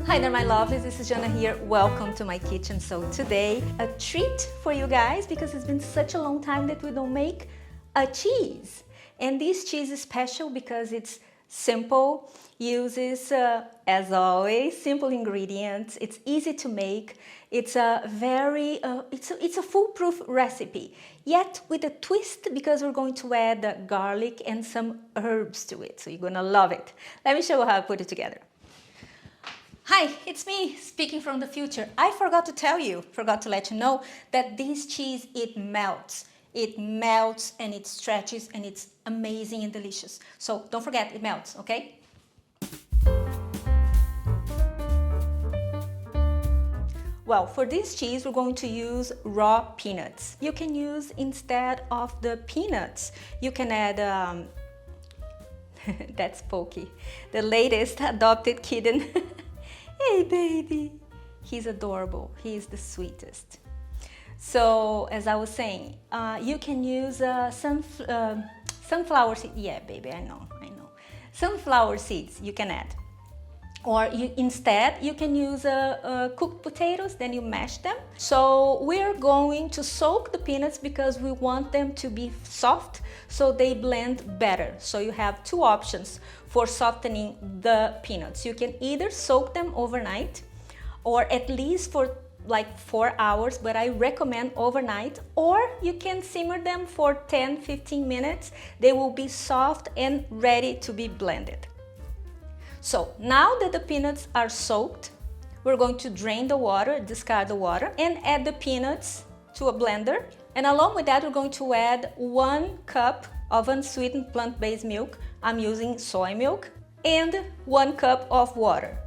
Hi there, my lovelies, this is Jana here. Welcome to my kitchen. So today, a treat for you guys because it's been such a long time that we don't make a cheese. And this cheese is special because it's simple, uses, as always, simple ingredients. It's easy to make. It's a it's a foolproof recipe, yet with a twist because we're going to add garlic and some herbs to it. So you're gonna love it. Let me show you how I put it together. Hi, it's me speaking from the future. I forgot to let you know that this cheese, it melts. It melts and it stretches and it's amazing and delicious. So don't forget, it melts, okay? Well, for this cheese, we're going to use raw peanuts. You can use, instead of the peanuts, you can add, that's Pokey, the latest adopted kitten. Hey baby, he's adorable, he's the sweetest. So as I was saying, you can use sunflower seeds. Yeah baby, I know. Sunflower seeds you can add. Or instead you can use cooked potatoes, then you mash them. So we're going to soak the peanuts because we want them to be soft so they blend better. So you have two options for softening the peanuts. You can either soak them overnight or at least for like 4 hours, but I recommend overnight, or you can simmer them for 10-15 minutes. They will be soft and ready to be blended. So now that the peanuts are soaked, we're going to drain the water, discard the water, and add the peanuts to a blender. And along with that, we're going to add 1 cup of unsweetened plant-based milk. I'm using soy milk, and 1 cup of water,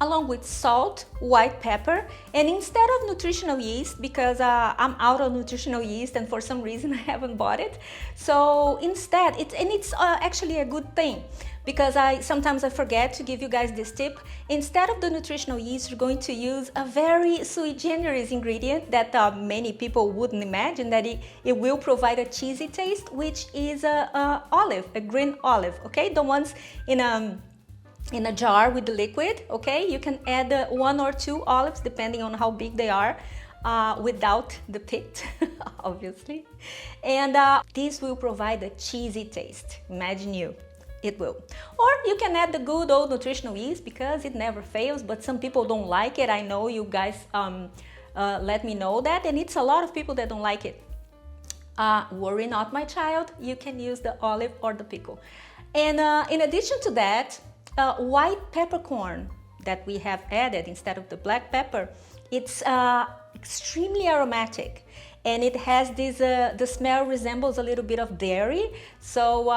along with salt, white pepper, and instead of nutritional yeast, because I'm out of nutritional yeast and for some reason I haven't bought it. So instead, it's actually a good thing, because sometimes I forget to give you guys this tip. Instead of the nutritional yeast, you're going to use a very sui generis ingredient that many people wouldn't imagine, that it will provide a cheesy taste, which is a green olive, okay? The ones in a jar with the liquid, okay? You can add 1 or 2 olives depending on how big they are, without the pit, obviously. And this will provide a cheesy taste, imagine you. It will. Or you can add the good old nutritional yeast because it never fails, but some people don't like it. I know you guys let me know that, and it's a lot of people that don't like it. Worry not, my child, you can use the olive or the pickle. And in addition to that, white peppercorn that we have added instead of the black pepper, it's extremely aromatic, and it has this, the smell resembles a little bit of dairy, so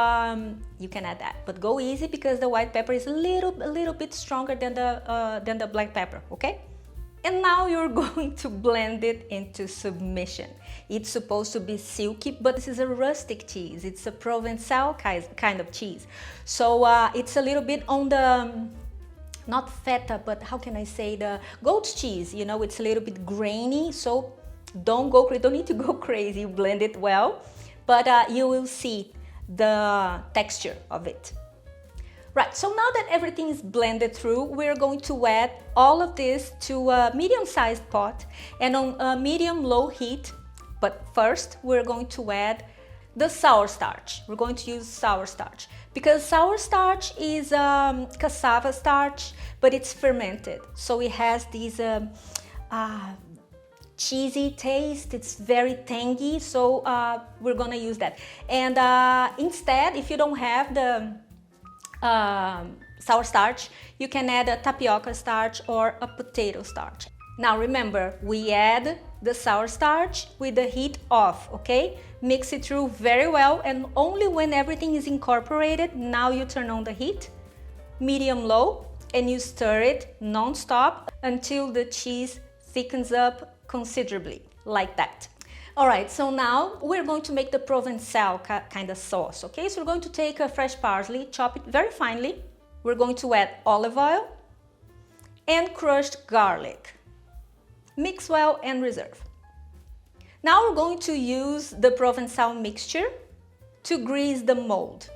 you can add that. But go easy because the white pepper is a little bit stronger than the black pepper, okay? And now you're going to blend it into submission. It's supposed to be silky, but this is a rustic cheese. It's a Provenzal kind of cheese. So it's a little bit on the, not feta, but how can I say, the goat cheese. You know, it's a little bit grainy, so don't need to go crazy. You blend it well, but you will see the texture of it. Right, so now that everything is blended through, we're going to add all of this to a medium-sized pot and on a medium-low heat. But first, we're going to add the sour starch. We're going to use sour starch because sour starch is cassava starch, but it's fermented. So it has these cheesy taste. It's very tangy, so we're gonna use that. And instead, if you don't have the sour starch, you can add a tapioca starch or a potato starch. Now remember, we add the sour starch with the heat off, okay? Mix it through very well, and only when everything is incorporated, now you turn on the heat, medium-low, and you stir it non-stop until the cheese thickens up considerably, like that. All right, so now we're going to make the Provenzal kind of sauce, okay? So we're going to take a fresh parsley, chop it very finely. We're going to add olive oil and crushed garlic. Mix well and reserve. Now we're going to use the Provenzal mixture to grease the mold.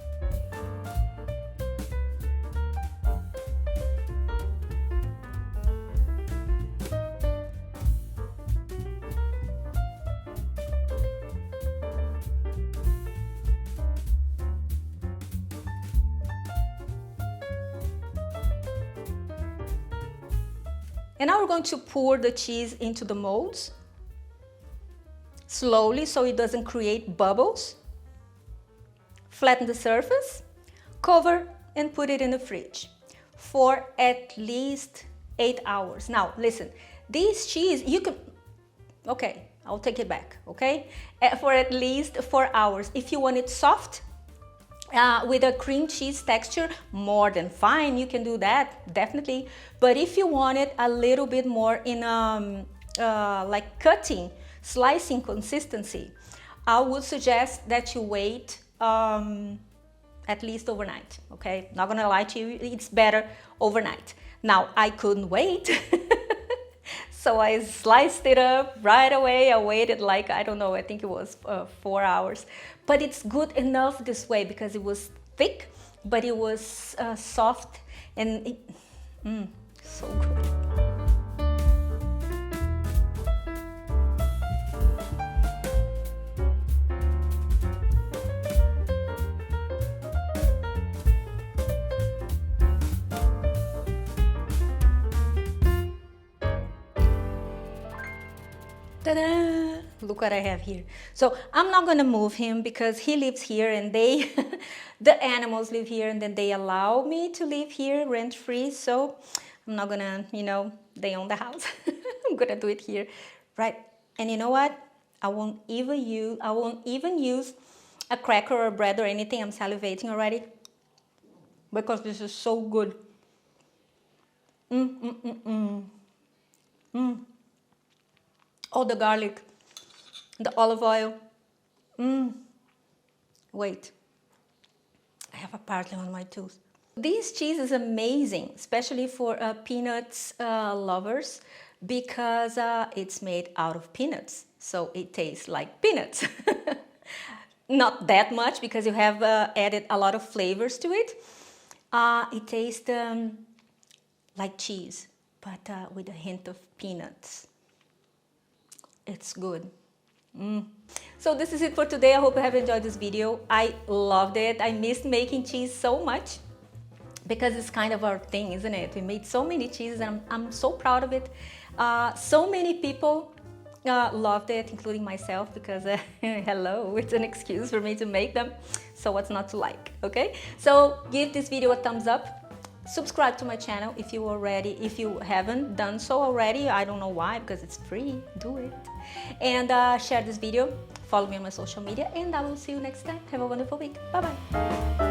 And now we're going to pour the cheese into the molds slowly so it doesn't create bubbles. Flatten the surface, cover, and put it in the fridge for at least 8 hours. Now, listen, this cheese, you can, okay, I'll take it back, okay? For at least 4 hours. If you want it soft, with a cream cheese texture, more than fine, you can do that, definitely. But if you want it a little bit more in like cutting, slicing consistency, I would suggest that you wait at least overnight, okay? Not gonna lie to you, it's better overnight. Now, I couldn't wait, so I sliced it up right away. I waited like, I don't know, I think it was 4 hours. But it's good enough this way because it was thick, but it was soft and so good. Ta-da! Look what I have here. So I'm not gonna move him because he lives here and they, the animals live here, and then they allow me to live here rent-free. So I'm not gonna, you know, they own the house. I'm gonna do it here, right? And you know what? I won't even use a cracker or bread or anything. I'm salivating already because this is so good. Oh, the garlic, the olive oil. Wait, I have a parsley on my tooth. This cheese is amazing, especially for peanuts lovers, because it's made out of peanuts. So it tastes like peanuts. Not that much because you have added a lot of flavors to it. It tastes like cheese, but with a hint of peanuts. It's good. So this is it for today. I hope you have enjoyed this video. I loved it. I missed making cheese so much because it's kind of our thing, isn't it? We made so many cheeses and I'm so proud of it. So many people loved it, including myself, because hello, it's an excuse for me to make them. So what's not to like, okay? So give this video a thumbs up. Subscribe to my channel if you haven't done so already. I don't know why, because it's free. Do it. And share this video. Follow me on my social media, and I will see you next time. Have a wonderful week. Bye bye.